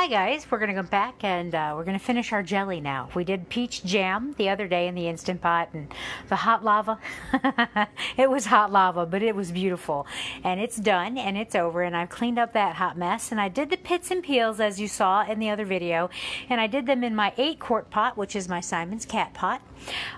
Hi guys, we're going to go back and we're going to finish our jelly now. We did peach jam the other day in the Instant Pot and the hot lava. It was hot lava, but it was beautiful. And it's done and it's over, and I've cleaned up that hot mess, and I did the pits and peels as you saw in the other video, and I did them in my 8-quart pot, which is my Simon's cat pot.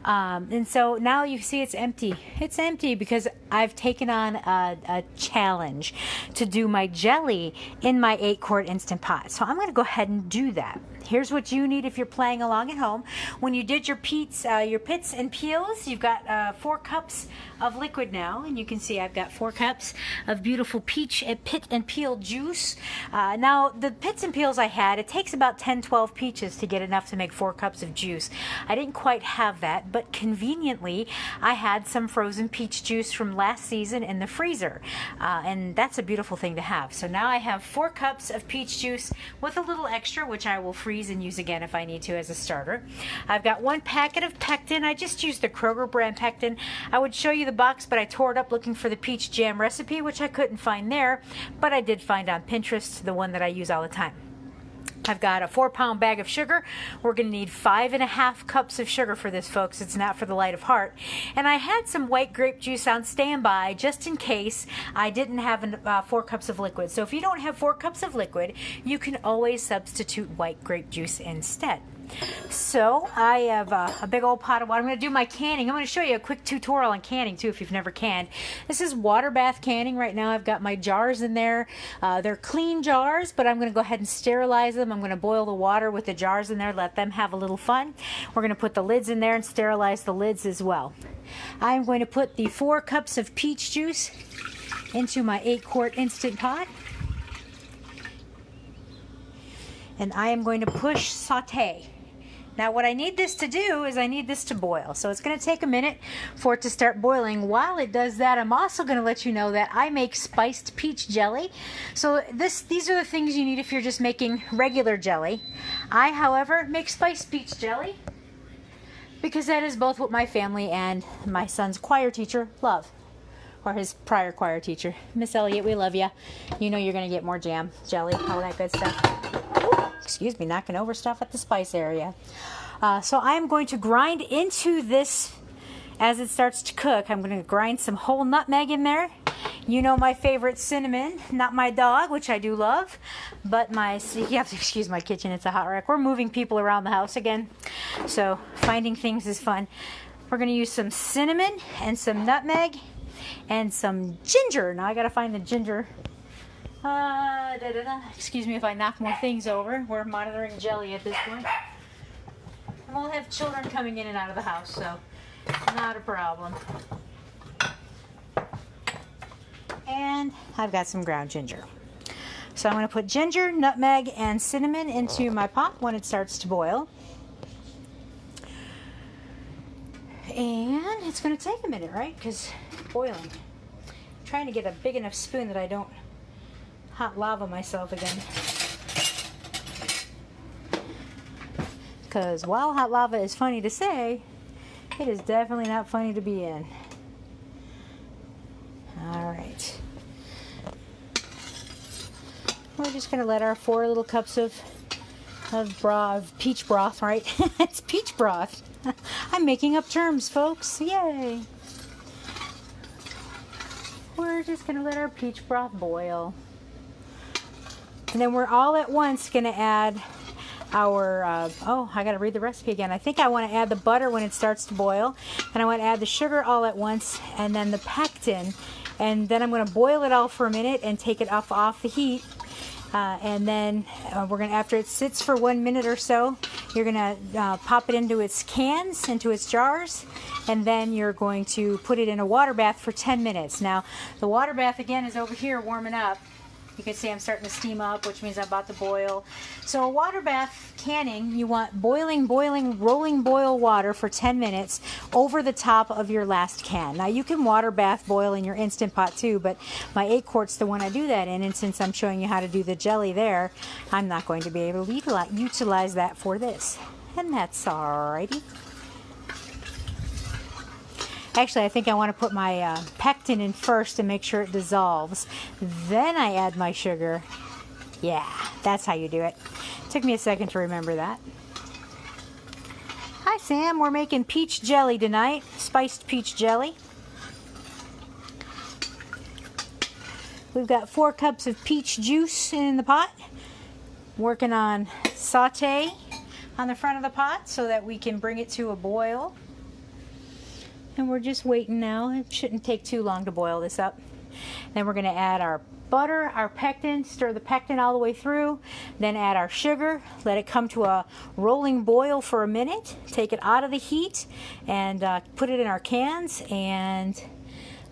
And so now you see it's empty. It's empty because I've taken on a challenge to do my jelly in my 8-quart Instant Pot. So I'm going to go ahead and do that. Here's what you need if you're playing along at home. When you did your pits and peels, you've got 4 cups of liquid now, and you can see I've got 4 cups of beautiful peach pit and peel juice. Now the pits and peels I had, it takes about 10-12 peaches to get enough to make 4 cups of juice. I didn't quite have that, but conveniently I had some frozen peach juice from last season in the freezer, and that's a beautiful thing to have. So now I have 4 cups of peach juice with a little extra, which I will freeze and use again if I need to as a starter. I've got 1 packet of pectin. I just used the Kroger brand pectin. I would show you the box, but I tore it up looking for the peach jam recipe, which I couldn't find there, but I did find on Pinterest the one that I use all the time. I've got a 4-pound bag of sugar. We're going to need 5.5 cups of sugar for this, folks. It's not for the light of heart. And I had some white grape juice on standby just in case I didn't have 4 cups of liquid. So if you don't have 4 cups of liquid, you can always substitute white grape juice instead. So I have a big old pot of water. I'm going to do my canning. I'm going to show you a quick tutorial on canning too if you've never canned. This is water bath canning. Right now I've got my jars in there. They're clean jars, but I'm going to go ahead and sterilize them. I'm going to boil the water with the jars in there, let them have a little fun. We're going to put the lids in there and sterilize the lids as well. I'm going to put the 4 cups of peach juice into my 8-quart Instant Pot. And I am going to push saute. Now what I need this to do is I need this to boil. So it's going to take a minute for it to start boiling. While it does that, I'm also going to let you know that I make spiced peach jelly. So these are the things you need if you're just making regular jelly. I, however, make spiced peach jelly because that is both what my family and my son's choir teacher love. Or his prior choir teacher. Miss Elliott, we love you. You know you're going to get more jam, jelly, all that good stuff. Excuse me, knocking over stuff at the spice area. So I am going to grind into this as it starts to cook. I'm going to grind some whole nutmeg in there. You know my favorite cinnamon, not my dog, which I do love, but you have to excuse my kitchen, it's a hot wreck. We're moving people around the house again, so finding things is fun. We're going to use some cinnamon and some nutmeg and some ginger. Now I got to find the ginger. Excuse me if I knock more things over. We're monitoring jelly at this point. And we'll have children coming in and out of the house, so not a problem. And I've got some ground ginger. So I'm going to put ginger, nutmeg, and cinnamon into my pot when it starts to boil. And it's going to take a minute, right? Because boiling. I'm trying to get a big enough spoon that I don't hot lava myself again. Because while hot lava is funny to say, it is definitely not funny to be in. Alright. We're just going to let our 4 little cups of peach broth, right? It's peach broth. I'm making up terms, folks. Yay! We're just going to let our peach broth boil. And then we're all at once going to add our, I got to read the recipe again. I think I want to add the butter when it starts to boil. And I want to add the sugar all at once, and then the pectin. And then I'm going to boil it all for a minute and take it off the heat. And then we're going to, after it sits for 1 minute or so, you're going to pop it into its cans, into its jars, and then you're going to put it in a water bath for 10 minutes. Now, the water bath again is over here warming up. You can see I'm starting to steam up, which means I'm about to boil. So a water bath canning, you want boiling, rolling boil water for 10 minutes over the top of your last can. Now you can water bath boil in your Instant Pot too, but my 8-quart's the one I do that in, and since I'm showing you how to do the jelly there, I'm not going to be able to utilize that for this. And that's alrighty. Actually, I think I want to put my pectin in first to make sure it dissolves. Then I add my sugar. Yeah, that's how you do it. Took me a second to remember that. Hi, Sam. We're making peach jelly tonight. Spiced peach jelly. We've got 4 cups of peach juice in the pot. Working on saute on the front of the pot so that we can bring it to a boil. And we're just waiting now. It shouldn't take too long to boil this up. Then we're going to add our butter, our pectin, stir the pectin all the way through, then add our sugar, let it come to a rolling boil for a minute, take it out of the heat, and put it in our cans, and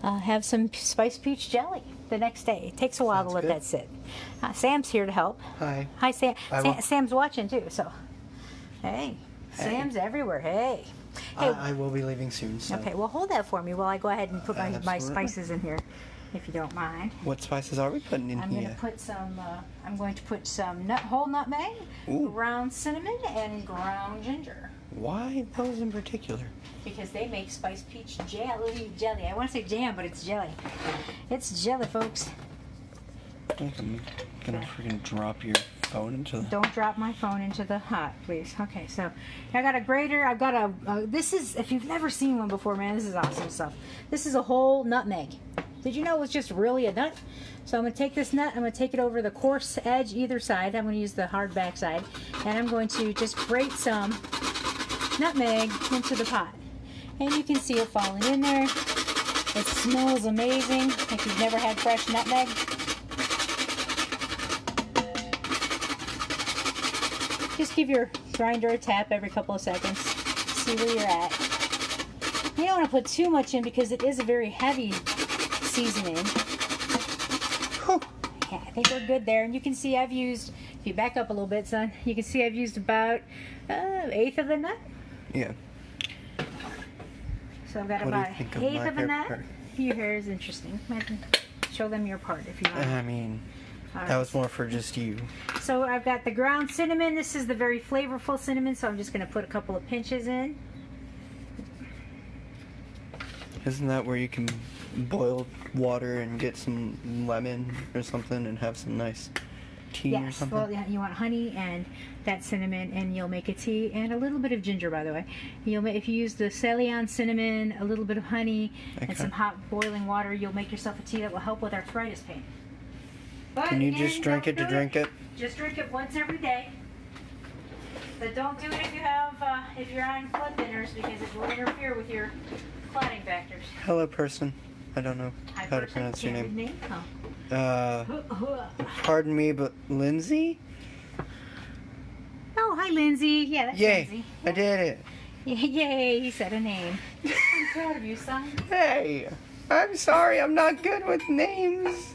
have some spiced peach jelly the next day. It takes a while to let that sit. Sam's here to help. Hi. Hi, Sam. Sam's watching too, so hey. Sam's everywhere. Hey. I will be leaving soon. So. Okay, well hold that for me while I go ahead and put my spices in here, if you don't mind. What spices are we putting in here? I'm going to put some whole nutmeg, ground cinnamon, and ground ginger. Why those in particular? Because they make spiced peach jelly. I want to say jam, but it's jelly. It's jelly, folks. I'm gonna freaking drop your phone into the... Don't drop my phone into the hot, please. Okay, so I got a grater. I've got a, this is, if you've never seen one before, man, this is awesome stuff. This is a whole nutmeg. Did you know it was just really a nut? So I'm going to take this nut, I'm going to take it over the coarse edge either side. I'm going to use the hard back side. And I'm going to just grate some nutmeg into the pot. And you can see it falling in there. It smells amazing if you've never had fresh nutmeg. Just give your grinder a tap every couple of seconds. See where you're at. You don't want to put too much in because it is a very heavy seasoning. Yeah, I think we're good there. And you can see I've used, if you back up a little bit, son, you can see I've used about 1/8 of the nut. Yeah. So I've got about 1/8 of a nut. Your hair is interesting. Show them your part if you want. I mean, that was more for just you. So I've got the ground cinnamon. This is the very flavorful cinnamon, so I'm just going to put a couple of pinches in. Isn't that where you can boil water and get some lemon or something and have some nice tea or something? Well, yeah, you want honey and that cinnamon, and you'll make a tea, and a little bit of ginger, by the way. If you use the Ceylon cinnamon, a little bit of honey, and some hot boiling water, you'll make yourself a tea that will help with arthritis pain. But can you just drink it to drink it? Just drink it once every day. But don't do it if you're on blood thinners, because it will interfere with your clotting factors. Hello, person. I don't know how to pronounce your name. Pardon me, but Lindsay? Oh, hi, Lindsay. Yeah, that's Lindsay. Yay, I did it. Yay, he said a name. I'm proud of you, son. Hey, I'm sorry, I'm not good with names.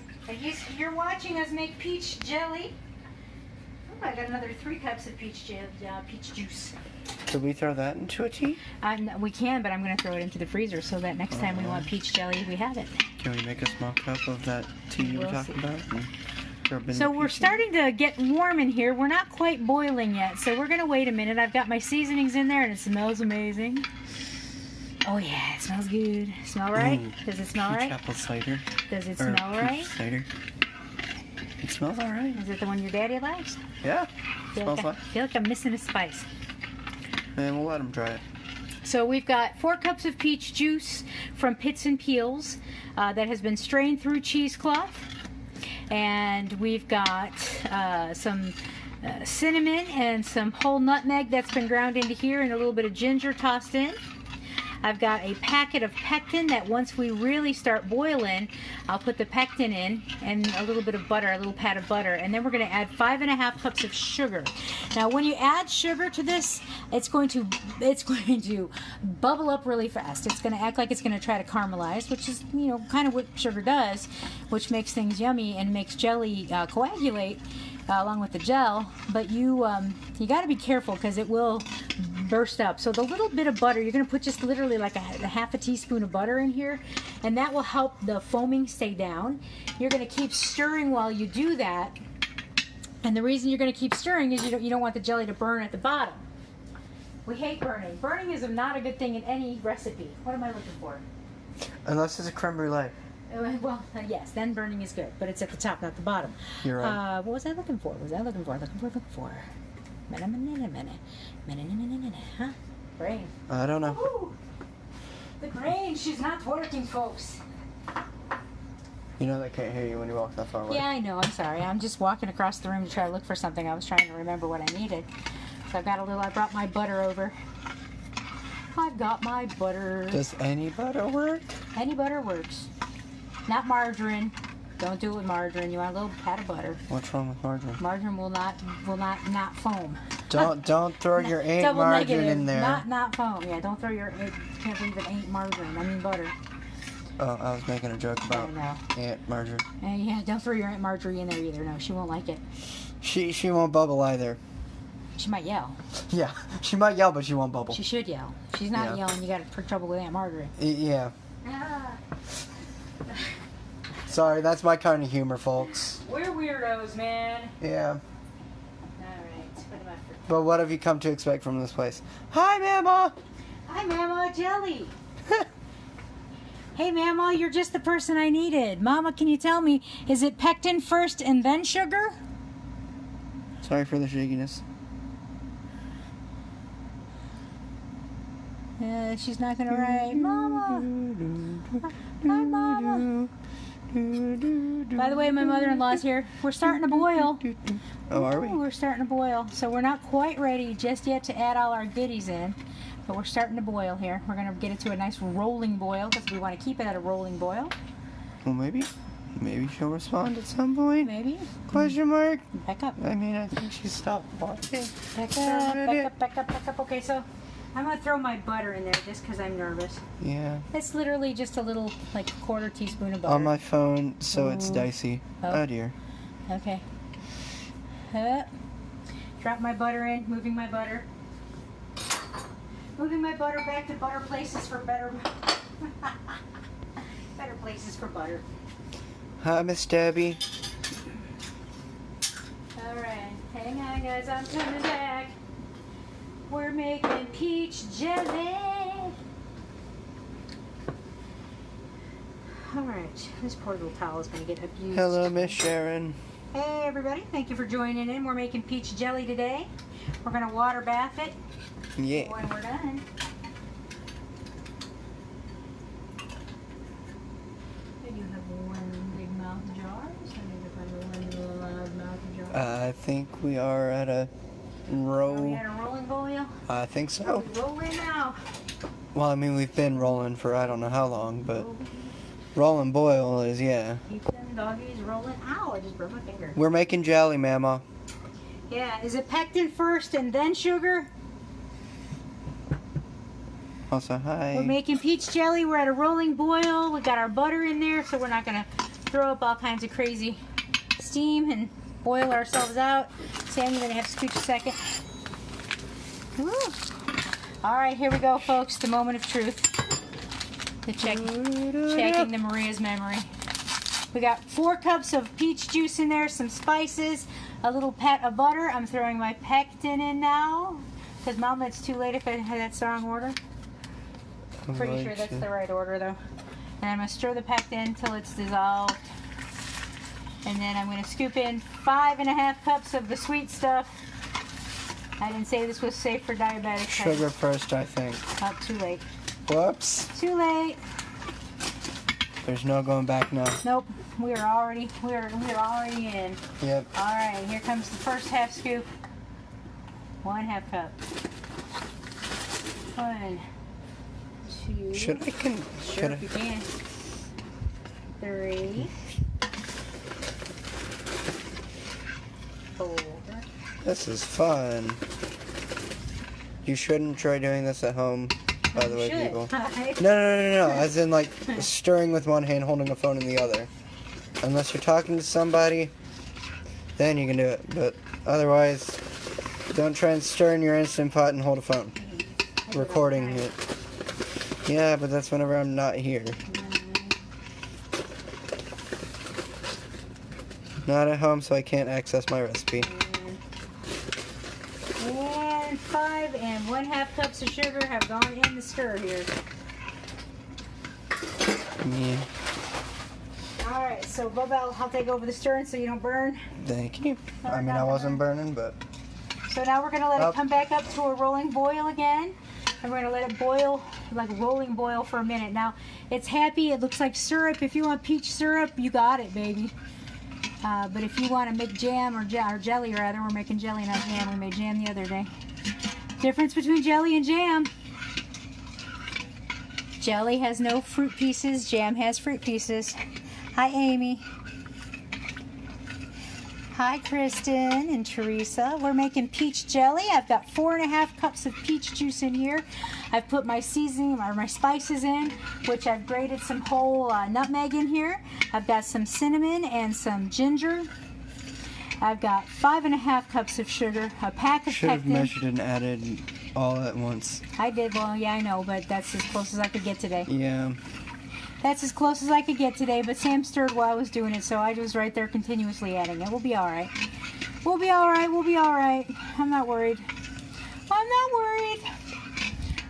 You're watching us make peach jelly. Oh, I got another 3 cups of peach juice. Could we throw that into a tea? We can, but I'm going to throw it into the freezer so that next time we want peach jelly, we have it. Can we make a small cup of that tea you were talking about? So we're starting to get warm in here. We're not quite boiling yet, so we're going to wait a minute. I've got my seasonings in there, and it smells amazing. Oh, yeah, it smells good. Smell right? Does it smell right? Apple cider. Does it smell right? Cider. It smells all right. Is it the one your daddy likes? Yeah. Smells like. I feel like I'm missing a spice. And we'll let them try it. So we've got 4 cups of peach juice from Pits and Peels that has been strained through cheesecloth. And we've got some cinnamon and some whole nutmeg that's been ground into here, and a little bit of ginger tossed in. I've got a packet of pectin that once we really start boiling, I'll put the pectin in, and a little bit of butter, a little pat of butter, and then we're going to add 5½ cups of sugar. Now, when you add sugar to this, it's going to bubble up really fast. It's going to act like it's going to try to caramelize, which is, you know, kind of what sugar does, which makes things yummy and makes jelly coagulate along with the gel. But you got to be careful because it will burst up. So the little bit of butter, you're going to put just literally like a half a teaspoon of butter in here, and that will help the foaming stay down. You're going to keep stirring while you do that, and the reason you're going to keep stirring is you don't want the jelly to burn at the bottom. We hate burning. Burning is not a good thing in any recipe. What am I looking for? Unless it's a creme brulee. Well, yes, then burning is good, but it's at the top, not the bottom. You're right. What was I looking for? Looking for Huh? Brain. I don't know. Ooh, the brain, she's not working, folks. You know they can't hear you when you walk that far away. Yeah, I know. I'm sorry. I'm just walking across the room to try to look for something. I was trying to remember what I needed. So I brought my butter over. I've got my butter. Does any butter work? Any butter works. Not margarine. Don't do it with margarine. You want a little pat of butter. What's wrong with margarine? Margarine will not foam. Don't throw your ain't Double margarine negative, in there. Not foam. Yeah, don't throw your. Can't believe it ain't margarine. I mean butter. Oh, I was making a joke about I know. Aunt Marjorie. Yeah, don't throw your Aunt Marjorie in there either. No, she won't like it. She won't bubble either. She might yell. Yeah, she might yell, but she won't bubble. She should yell. She's not yelling. You got trouble with Aunt Marjorie. Yeah. Sorry, that's my kind of humor, folks. We're weirdos, man. Yeah. All right. But what have you come to expect from this place? Hi, Mama! Hi, Mama. Jelly. Hey, Mama, you're just the person I needed. Mama, can you tell me, is it pectin first and then sugar? Sorry for the shakiness. She's not going to write, Mama. Hi, Mama. By the way, my mother-in-law's here. We're starting to boil. Oh, are we? We're starting to boil. So we're not quite ready just yet to add all our goodies in. But we're starting to boil here. We're going to get it to a nice rolling boil because we want to keep it at a rolling boil. Well, maybe she'll respond at some point. Maybe. Question mark? Back up. I mean, I think she stopped watching. Back up. Okay, so I'm going to throw my butter in there just because I'm nervous. Yeah. It's literally just a little, like, quarter teaspoon of butter. On my phone, so it's dicey. Oh dear. Okay. Drop my butter in, moving my butter. Moving my butter back to better places for better places for butter. Hi, Miss Debbie. Alright, hang on guys, I'm coming back. We're making peach jelly. Alright, this poor little towel is going to get abused. Hello, Miss Sharon. Hey everybody, thank you for joining in. We're making peach jelly today. We're going to water bath it. Yeah. When we're done. I do have one big mouth jar, so I need to find one little loud mouth jar. I think we are at a Are we at a rolling boil? I think so. We rolling now. Well, I mean, we've been rolling for I don't know how long, but rolling boil is, yeah. Keep them doggies rolling. Ow, I just broke my finger. We're making jelly, Mama. Yeah, is it pectin first and then sugar? Also, hi. We're making peach jelly. We're at a rolling boil. We got our butter in there, so we're not going to throw up all kinds of crazy steam and boil ourselves out. Sam, you're going to have to scooch a second. Woo. All right, here we go, folks. The moment of truth. Checking the Maria's memory. We got 4 cups of peach juice in there, some spices, a little pat of butter. I'm throwing my pectin in now. Because, Mama, it's too late if I had that strong order. Pretty sure that's the right order, though. And I'm going to stir the pectin until it's dissolved. And then I'm going to scoop in 5.5 cups of the sweet stuff. I didn't say this was safe for diabetics. Sugar first, I think. Oh, too late. Whoops. Too late. There's no going back now. Nope. We are already in. Yep. All right. Here comes the first half scoop. 1/2 cup. 1, 2. Should I Sure, if you can. 3. 4. This is fun. You shouldn't try doing this at home, by the way, people. No. As in, like, stirring with one hand, holding a phone in the other. Unless you're talking to somebody, then you can do it. But otherwise, don't try and stir in your Instant Pot and hold a phone. Recording it. Yeah, but that's whenever I'm not here. Not at home, so I can't access my recipe. And 5 1/2 cups of sugar have gone in the stir here. Yeah. Alright, so Bubba, I'll take over the stirring so you don't burn. Thank you. I mean, I wasn't burning, but... So now we're going to let it come back up to a rolling boil again. And we're going to let it boil, like rolling boil for a minute. Now, it's happy. It looks like syrup. If you want peach syrup, you got it, baby. But if you want to make jam or jelly, rather, we're making jelly, not jam. We made jam the other day. Difference between jelly and jam. Jelly has no fruit pieces. Jam has fruit pieces. Hi, Amy. Hi, Kristen and Teresa. We're making peach jelly. I've got 4.5 cups of peach juice in here. I've put my seasoning or my spices in, which I've grated some whole nutmeg in here. I've got some cinnamon and some ginger. I've got 5.5 cups of sugar, a pack of pectin. Should have measured and added all at once. I did. Well, yeah, I know, but that's as close as I could get today. Yeah. That's as close as I could get today, but Sam stirred while I was doing it, so I was right there continuously adding it. We'll be all right. We'll be all right. We'll be all right. I'm not worried. I'm not worried.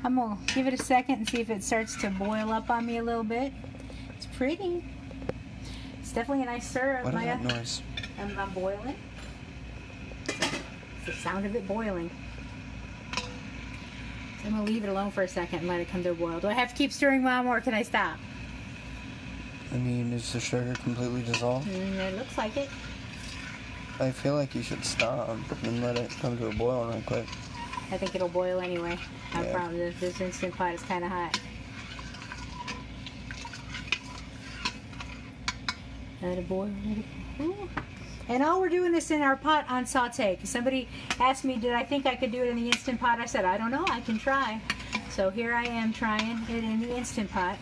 I'm going to give it a second and see if it starts to boil up on me a little bit. It's pretty. It's definitely a nice syrup. What is that noise? I'm boiling. It's the sound of it boiling. So I'm going to leave it alone for a second and let it come to a boil. Do I have to keep stirring, Mom, or can I stop? I mean, is the sugar completely dissolved? It looks like it. I feel like you should stop and let it come to a boil real quick. I think it'll boil anyway. Yeah. I promise this Instant Pot is kind of hot. Let it boil. Let it boil. And all we're doing this in our pot on saute. Because somebody asked me, did I think I could do it in the Instant Pot? I said, I don't know. I can try. So here I am trying it in the Instant Pot.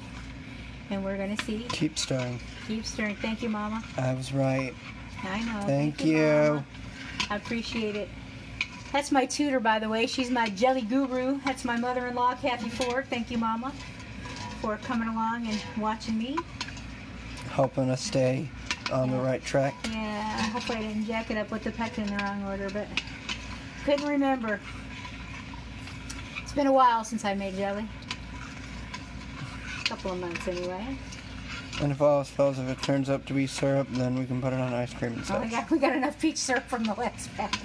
And we're going to see. Keep stirring. Keep stirring. Thank you, Mama. I was right. I know. Thank you. Mama. I appreciate it. That's my tutor, by the way. She's my jelly guru. That's my mother-in-law, Kathy Ford. Thank you, Mama, for coming along and watching me. Helping us stay on the right track. Yeah, hopefully I didn't jack it up with the pectin in the wrong order, but couldn't remember. It's been a while since I made jelly. A couple of months anyway. And if all else fails, if it turns up to be syrup, then we can put it on ice cream instead. Oh, we got enough peach syrup from the last batch.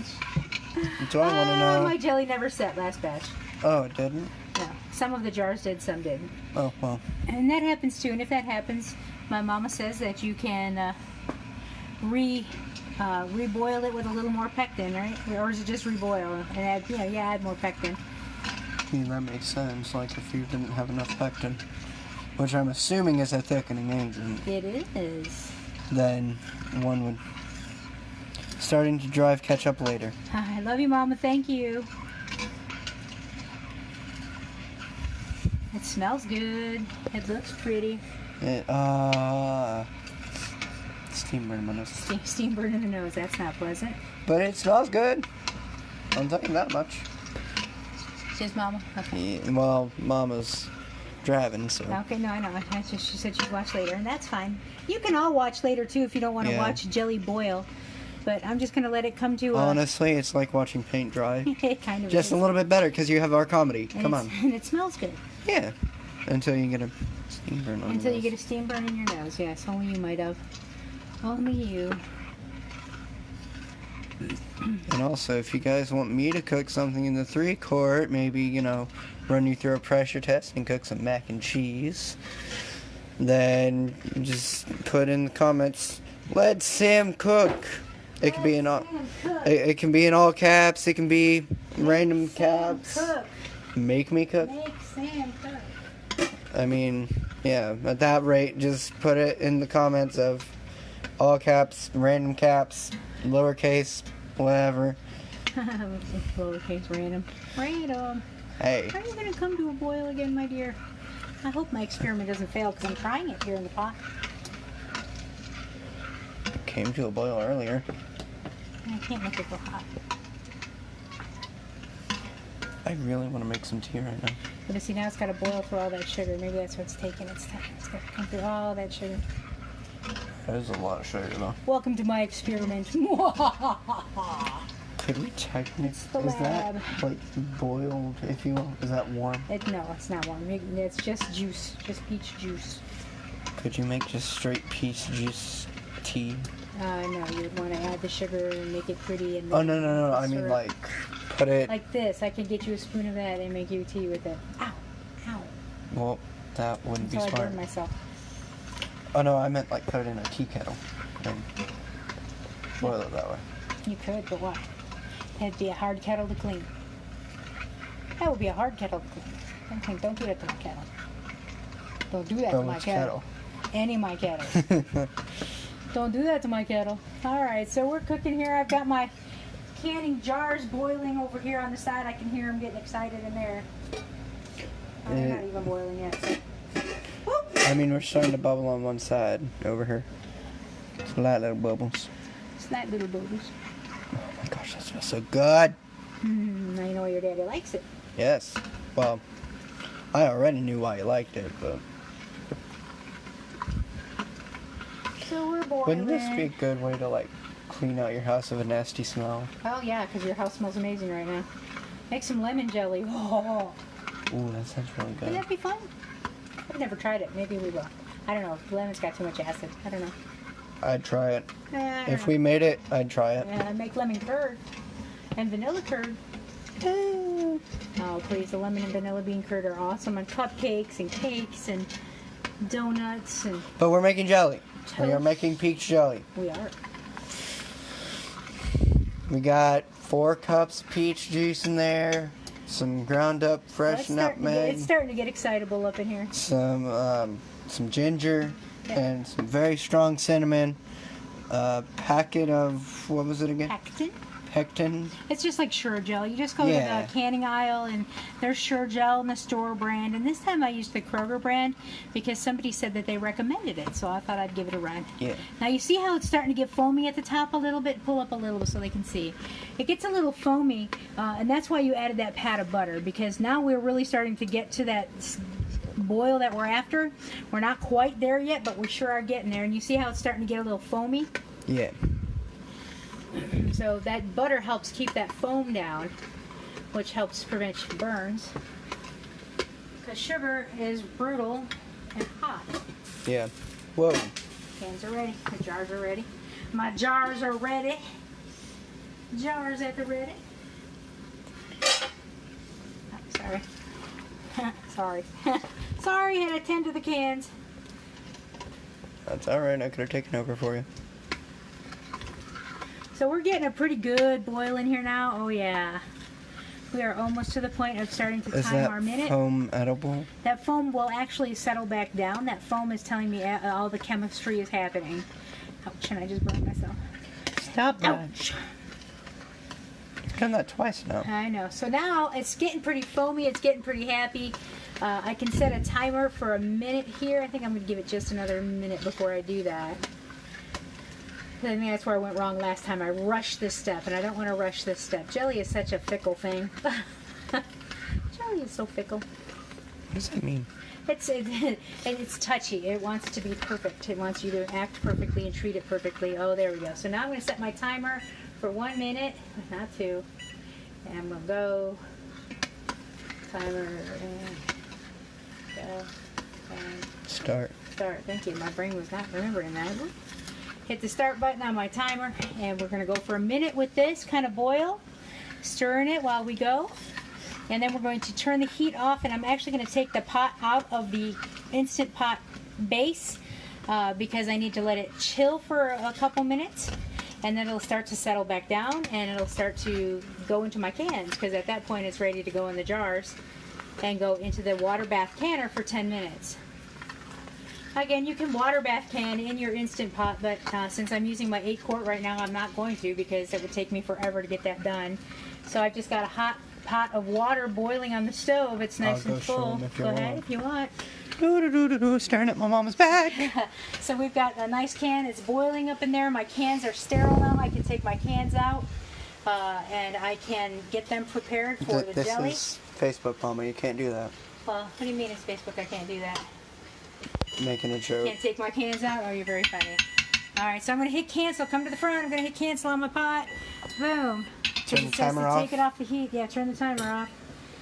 That's what I want to know. My jelly never set last batch. Oh, it didn't? No. Some of the jars did, some didn't. Oh, well. And that happens too. And if that happens, my mama says that you can reboil it with a little more pectin, right? Or is it just reboil and add, add more pectin? I mean, that makes sense. Like if you didn't have enough pectin, which I'm assuming is a thickening agent. It is. Then one would starting to drive catch up later. I love you, Mama. Thank you. It smells good. It looks pretty. Steam burn in my nose. Steam burn in the nose. That's not pleasant. But it smells good. I'll tell you that much. Just Mama? Okay. Yeah, well, Mama's driving, so. Okay, no, I know. She said she'd watch later, and that's fine. You can all watch later, too, if you don't want to watch jelly boil. But I'm just going to let it come to honestly, it's like watching paint dry. It kind of just is. a little bit better, because you have our comedy. And Come on. And it smells good. Yeah. Until you get a steam burn on Until your you get a steam burn in your nose. Yes, only you might have. Only you. And also, if you guys want me to cook something in the 3-quart, maybe, run you through a pressure test and cook some mac and cheese, then just put in the comments, let Sam cook. It can be in all. It can be in all caps. It can be random caps. Cook. Make me cook. Make Sam cook. I mean, yeah. At that rate, just put it in the comments of all caps, random caps, lowercase, whatever. Lowercase random. Random. Hey. Are you going to come to a boil again, my dear? I hope my experiment doesn't fail because I'm trying it here in the pot. Came to a boil earlier. I can't make it go hot. I really want to make some tea right now. But see, now it's got to boil through all that sugar. Maybe that's what's taking its time. It's got to come through all that sugar. That is a lot of sugar, though. Welcome to my experiment. Could we technically... It's the is lab. that, like, boiled, if you will? Is that warm? No, it's not warm. It's just juice. Just peach juice. Could you make just straight peach juice tea? No, you would want to add the sugar and make it pretty. And Oh, no. I mean, syrup. like... put it... Like this. I can get you a spoon of that and make you tea with it. Ow. Ow. Well, that wouldn't be Until smart. I burned myself. Oh no, I meant like put it in a tea kettle and boil it that way. You could, but why? It'd be a hard kettle to clean. That would be a hard kettle to clean. Don't do that to my kettle. Don't do that to my kettle. Any of my kettles. Don't do that to my kettle. Alright, so we're cooking here. I've got my canning jars boiling over here on the side. I can hear them getting excited in there. Oh, they're not even boiling yet. So. I mean, we're starting to bubble on one side over here. Slight little bubbles. Slight little bubbles. Oh my gosh, that smells so good. Now you know why your daddy likes it. Yes. Well, I already knew why you liked it, but... So we're boiling. Wouldn't this be a good way to, like, clean out your house of a nasty smell? Oh, yeah, because your house smells amazing right now. Make some lemon jelly. Oh. Ooh, that sounds really good. Wouldn't that be fun? I've never tried it. Maybe we will. I don't know. Lemon's got too much acid. I don't know. I'd try it. If know. we made it, I'd try it. Yeah, make lemon curd and vanilla curd. Oh, please. The lemon and vanilla bean curd are awesome on cupcakes and cakes and donuts and... But we're making jelly. We are making peach jelly. We are. We got 4 cups of peach juice in there. Some ground up fresh nutmeg. It's starting to get excitable up in here. Some ginger and some very strong cinnamon. A packet of, what was it again? Pectin. Pectin. It's just like Sure Gel. You just go to the canning aisle and there's Sure Gel in the store brand. And this time I used the Kroger brand because somebody said that they recommended it. So I thought I'd give it a run. Yeah. Now you see how it's starting to get foamy at the top a little bit? Pull up a little so they can see. It gets a little foamy and that's why you added that pat of butter, because now we're really starting to get to that boil that we're after. We're not quite there yet, but we sure are getting there. And you see how it's starting to get a little foamy? Yeah. So that butter helps keep that foam down, which helps prevent burns. Because sugar is brutal and hot. Yeah. Whoa. Cans are ready. The jars are ready. My jars are ready. Jars at the ready. Oh, sorry. Sorry. Sorry, had to tend to the cans. That's alright. I could have taken over for you. So we're getting a pretty good boil in here now. Oh yeah. We are almost to the point of starting to time our minute. Is that foam edible? That foam will actually settle back down. That foam is telling me all the chemistry is happening. Ouch, and I just burned myself. Stop that. Ouch. You've done that twice now. I know. So now it's getting pretty foamy. It's getting pretty happy. I can set a timer for a minute here. I think I'm going to give it just another minute before I do that. I think that's where I went wrong last time. I rushed this step, and I don't want to rush this step. Jelly is such a fickle thing. Jelly is so fickle. What does that mean? It's touchy. It wants to be perfect. It wants you to act perfectly and treat it perfectly. Oh, there we go. So now I'm going to set my timer for 1 minute, not 2. And I'm going to go. Timer and go. And Start. Start. Thank you. My brain was not remembering that. Hit the start button on my timer, and we're going to go for a minute with this kind of boil, stirring it while we go. And then we're going to turn the heat off, and I'm actually going to take the pot out of the Instant Pot base because I need to let it chill for a couple minutes, and then it'll start to settle back down, and it'll start to go into my cans, because at that point it's ready to go in the jars and go into the water bath canner for 10 minutes. Again, you can water bath can in your Instant Pot, but since I'm using my 8-quart right now, I'm not going to, because it would take me forever to get that done. So I've just got a hot pot of water boiling on the stove. It's nice and full. Go ahead if you want. Staring at my mama's back. So we've got a nice can. It's boiling up in there. My cans are sterile now. I can take my cans out and I can get them prepared for the jelly. This is Facebook, Mama. You can't do that. Well, what do you mean it's Facebook? I can't do that. Making a joke. Can't take my cans out? Oh, you're very funny. Alright, so I'm going to hit cancel. Come to the front. I'm going to hit cancel on my pot. Boom. Turn the timer off. Take it off the heat. Yeah, turn the timer off.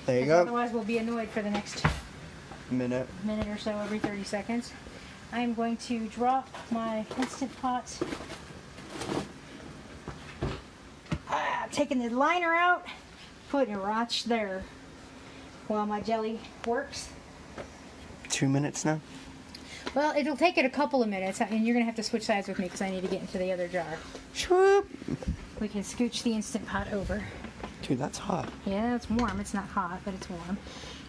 There you go. Otherwise, we'll be annoyed for the next minute or so every 30 seconds. I'm going to drop my Instant Pot. I'm taking the liner out. putting a watch there while my jelly works. 2 minutes now? Well, it'll take it a couple of minutes, and you're going to have to switch sides with me because I need to get into the other jar. Swoop! We can scooch the Instant Pot over. Dude, that's hot. Yeah, it's warm. It's not hot, but it's warm.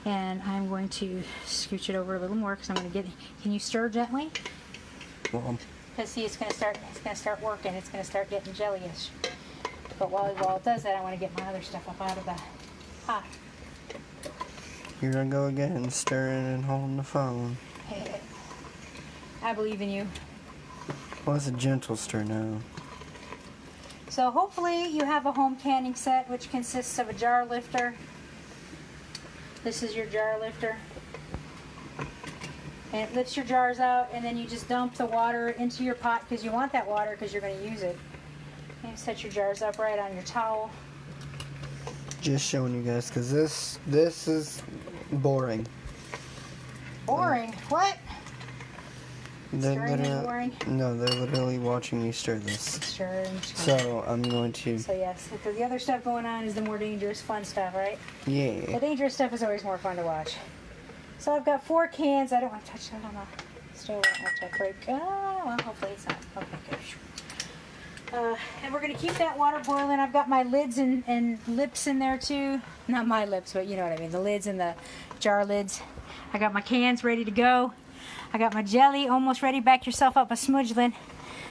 And I'm going to scooch it over a little more because I'm going to get. Can you stir gently? Well, Because see, it's going to start working. It's going to start getting jellyish. But while it does that, I want to get my other stuff up out of the pot. here I go again, stirring and holding the phone. I believe in you. Well, it's a gentle stir now. So hopefully you have a home canning set which consists of a jar lifter. This is your jar lifter. And it lifts your jars out, and then you just dump the water into your pot because you want that water because you're going to use it. And you set your jars up right on your towel. Just showing you guys, because this is boring. Boring? What? Stirring is Literally, boring? no, they're literally watching me stir this. Stirring. So I'm going to. So yes, because the other stuff going on is the more dangerous, fun stuff, right? The Yeah. dangerous stuff is always more fun to watch. So I've got 4 cans. I don't want to touch that on the stove. I want to break. Oh, well, hopefully it's not. Okay, good. And we're going to keep that water boiling. I've got my lids and lips in there too. Not my lips, but you know what I mean. The lids and the jar lids. I got my cans ready to go. I got my jelly almost ready. Back yourself up a smudgeling.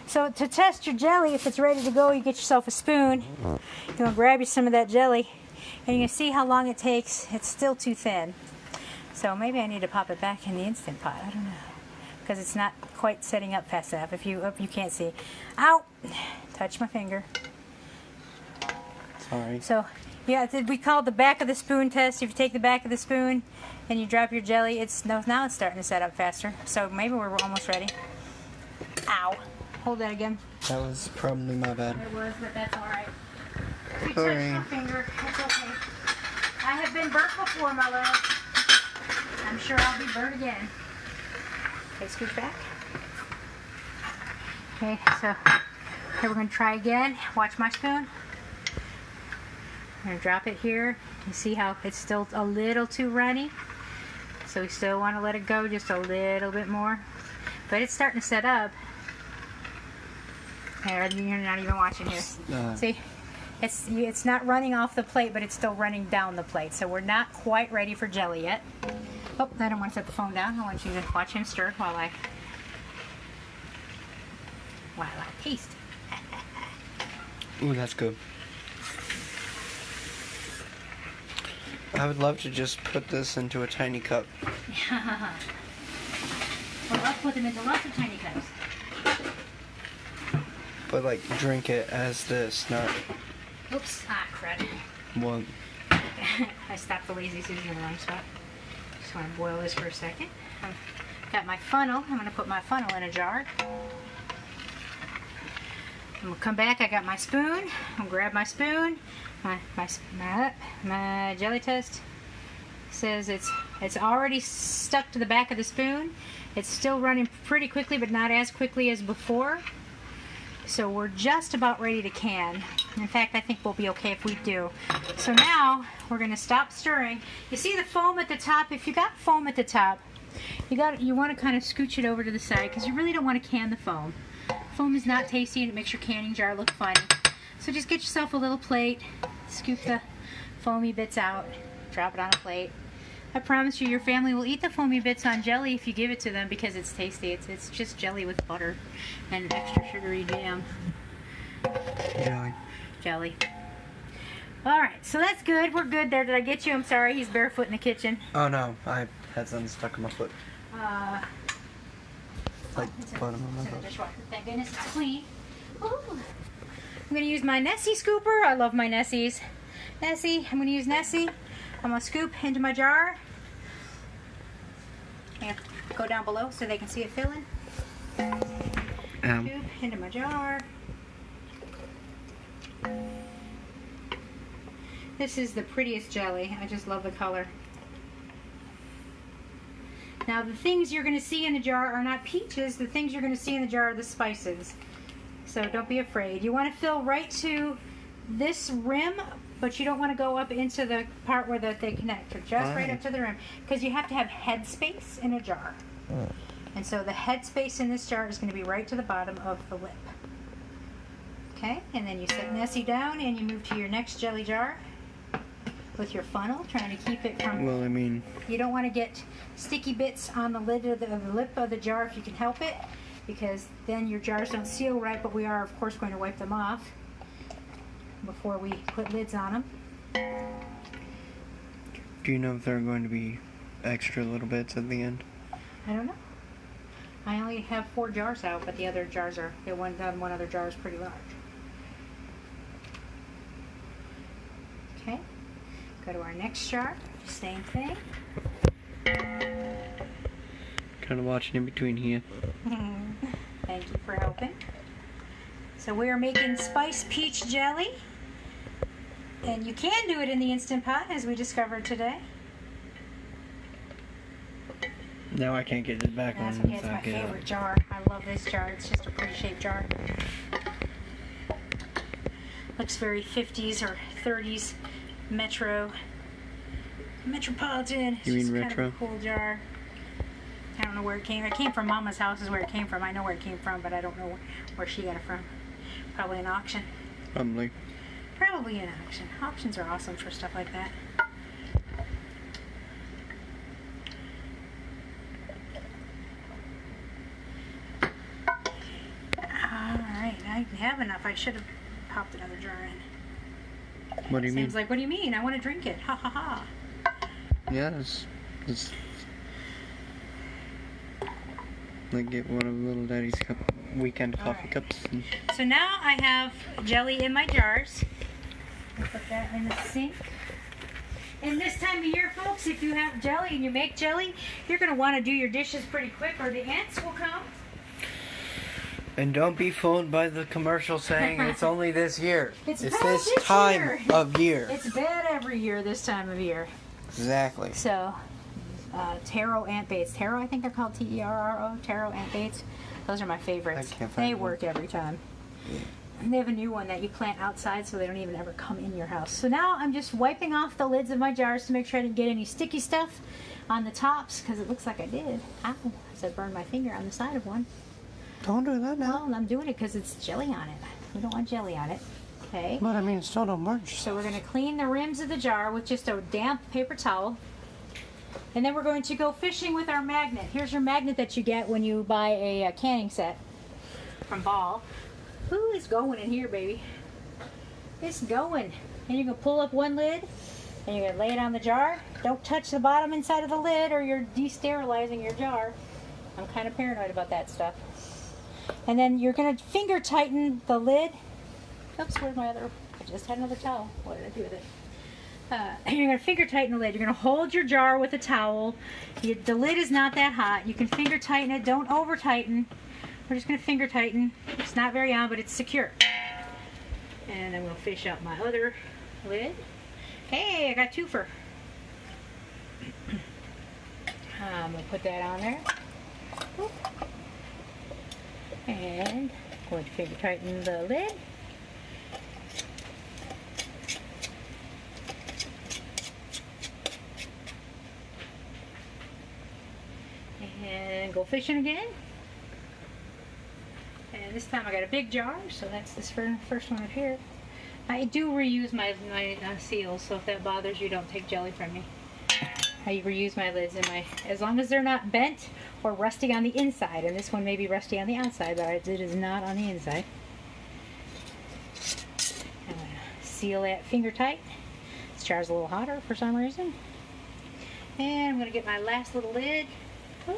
So to test your jelly, if it's ready to go, you get yourself a spoon. You're going to grab you some of that jelly. And you can see how long it takes. It's still too thin. So maybe I need to pop it back in the Instant Pot. I don't know. Because it's not quite setting up fast enough. If you can't see. Ow! Touch my finger. Sorry. So, yeah, we call it the back of the spoon test. If you take the back of the spoon and you drop your jelly, now it's starting to set up faster. So maybe we're almost ready. Ow. Hold that again. That was probably my bad. It was, but that's all right. If you Sorry. touch my finger, it's okay. I have been burnt before, my love. I'm sure I'll be burnt again. Okay, scoot back. Okay, so here we're going to try again. Watch my spoon. I'm going to drop it here. You see how it's still a little too runny? So we still want to let it go just a little bit more. But it's starting to set up. Here, you're not even watching here. See? It's not running off the plate, but it's still running down the plate. So we're not quite ready for jelly yet. Oh, I don't want to set the phone down. I want you to watch him stir while I taste. Ooh, that's good. I would love to just put this into a tiny cup. Well, I'll put them into lots of tiny cups. But like drink it as this, not Oops, crud. one. I stopped the Lazy Susan in the wrong spot. Just want to boil this for a second. I've got my funnel. I'm going to put my funnel in a jar. I'm going to come back. I got my spoon. I'm going to grab my spoon. My jelly test says it's already stuck to the back of the spoon. It's still running pretty quickly, but not as quickly as before. So we're just about ready to can. In fact, I think we'll be okay if we do. So now we're going to stop stirring. You see the foam at the top? If you got foam at the top, you want to kind of scooch it over to the side because you really don't want to can the foam. Foam is not tasty and it makes your canning jar look funny. So just get yourself a little plate, scoop the foamy bits out, drop it on a plate. I promise you, your family will eat the foamy bits on jelly if you give it to them because it's tasty. It's just jelly with butter and extra sugary jam. Jelly. All right, so that's good. We're good there. Did I get you? I'm sorry. He's barefoot in the kitchen. Oh no, I had something stuck in my foot. Like the bottom of my foot. Thank goodness it's clean. Ooh. I'm going to use my Nessie scooper. I love my Nessies. Nessie, I'm going to use Nessie. I'm going to scoop into my jar. And go down below so they can see it filling. Scoop into my jar. This is the prettiest jelly. I just love the color. Now the things you're going to see in the jar are not peaches. The things you're going to see in the jar are the spices. So don't be afraid. You want to fill right to this rim but you don't want to go up into the part where they connect. Just right up to the rim, because you have to have head space in a jar. And so the head space in this jar is going to be right to the bottom of the lip. Okay, and then you set Nessie down and you move to your next jelly jar with your funnel, trying to keep it from... Well, I mean... You don't want to get sticky bits on the lid of the lip of the jar if you can help it, because then your jars don't seal right, but we are, of course, going to wipe them off before we put lids on them. Do you know if there are going to be extra little bits at the end? I don't know. I only have 4 jars out, but the other jars are... one other jar is pretty large. Okay. Go to our next jar. Same thing. Kind of watching in between here. Thank you for helping. So we are making spiced peach jelly. And you can do it in the Instant Pot, as we discovered today. Now I can't get it back on. That's my favorite jar. I love this jar. It's just a pretty shaped jar. Looks very 50s or 30s metropolitan. You mean just retro? Kind of a cool jar. I don't know where it came. It came from Mama's house is where it came from. I know where it came from, but I don't know where she got it from. Probably an auction. Probably. Probably an auction. Auctions are awesome for stuff like that. Alright, I have enough. I should have popped another jar in. What do you mean? Seems like, what do you mean? I want to drink it. Ha ha ha. Yeah, it's like get one of Little Daddy's weekend coffee cups. So now I have jelly in my jars. I'll put that in the sink. And this time of year, folks, if you have jelly and you make jelly, you're going to want to do your dishes pretty quick or the ants will come. And don't be fooled by the commercial saying it's only this year. It's this time of year. It's bad every year this time of year. Exactly. So, taro ant baits. Taro, I think they're called T-E-R-R-O. Taro ant baits. Those are my favorites. They work every time. And they have a new one that you plant outside so they don't even ever come in your house. So now I'm just wiping off the lids of my jars to make sure I didn't get any sticky stuff on the tops, because it looks like I did. Ow, as I burned my finger on the side of one. Don't do that now. Well, I'm doing it because it's jelly on it. We don't want jelly on it. Okay. But I mean, it still don't merge. So we're going to clean the rims of the jar with just a damp paper towel. And then we're going to go fishing with our magnet. Here's your magnet that you get when you buy a canning set from Ball. Who is going in here, baby? It's going. And you're going to pull up one lid and you're going to lay it on the jar. Don't touch the bottom inside of the lid or you're de-sterilizing your jar. I'm kind of paranoid about that stuff. And then you're going to finger tighten the lid. Oops, where's my other? I just had another towel. What did I do with it? You're going to finger tighten the lid. You're going to hold your jar with a towel. The lid is not that hot. You can finger tighten it. Don't over tighten. We're just going to finger tighten. It's not very on, but it's secure. And I'm going to fish out my other lid. Hey, I got twofer. I'm going to put that on there. Oop. And I'm going to finger tighten the lid. And go fishing again. And this time I got a big jar, so that's this first one up here. I do reuse my seals, so if that bothers you, don't take jelly from me. I reuse my lids as long as they're not bent or rusty on the inside. And this one may be rusty on the outside, but it is not on the inside. I'm going to seal that finger tight. This jar's a little hotter for some reason. And I'm going to get my last little lid. Ooh.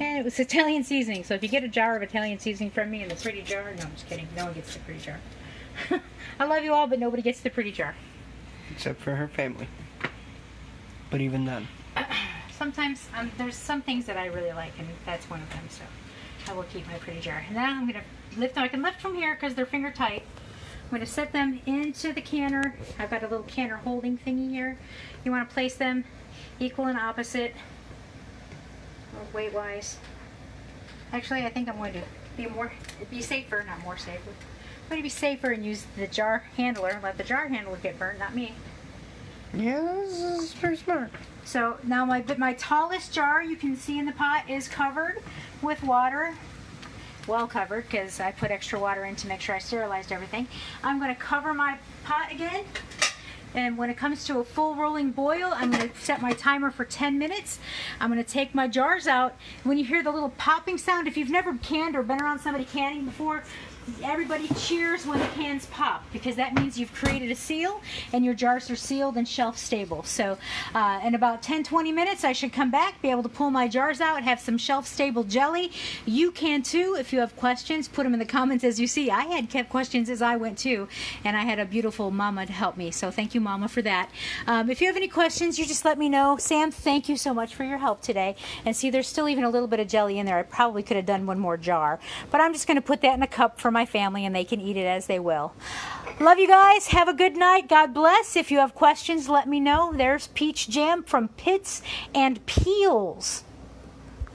And it was Italian seasoning, so if you get a jar of Italian seasoning from me in the pretty jar, no, I'm just kidding, no one gets the pretty jar. I love you all, but nobody gets the pretty jar. Except for her family. But even then. Sometimes there's some things that I really like, and that's one of them, so I will keep my pretty jar. And now I'm going to lift them. I can lift from here because they're finger tight. I'm going to set them into the canner. I've got a little canner holding thingy here. You want to place them equal and opposite, weight-wise. Actually, I think I'm going to it'd be safer, not more safer, but it'd be safer and use the jar handler and let the jar handler get burned, not me. Yeah, this is pretty smart. So now my tallest jar you can see in the pot is covered with water. Well covered, because I put extra water in to make sure I sterilized everything. I'm going to cover my pot again. And when it comes to a full rolling boil, I'm going to set my timer for 10 minutes. I'm going to take my jars out. When you hear the little popping sound, if you've never canned or been around somebody canning before, everybody cheers when the cans pop, because that means you've created a seal and your jars are sealed and shelf stable. So in about 10-20 minutes I should come back, be able to pull my jars out, have some shelf stable jelly. You can too. If you have questions, put them in the comments. As you see, I had kept questions as I went too, and I had a beautiful mama to help me, so thank you, Mama, for that. If you have any questions, you just let me know. Sam, thank you so much for your help today. And see, there's still even a little bit of jelly in there. I probably could have done one more jar, but I'm just going to put that in a cup for my family and they can eat it as they will. Love you guys. Have a good night. God bless. If you have questions, let me know. There's peach jam from Pits and Peels.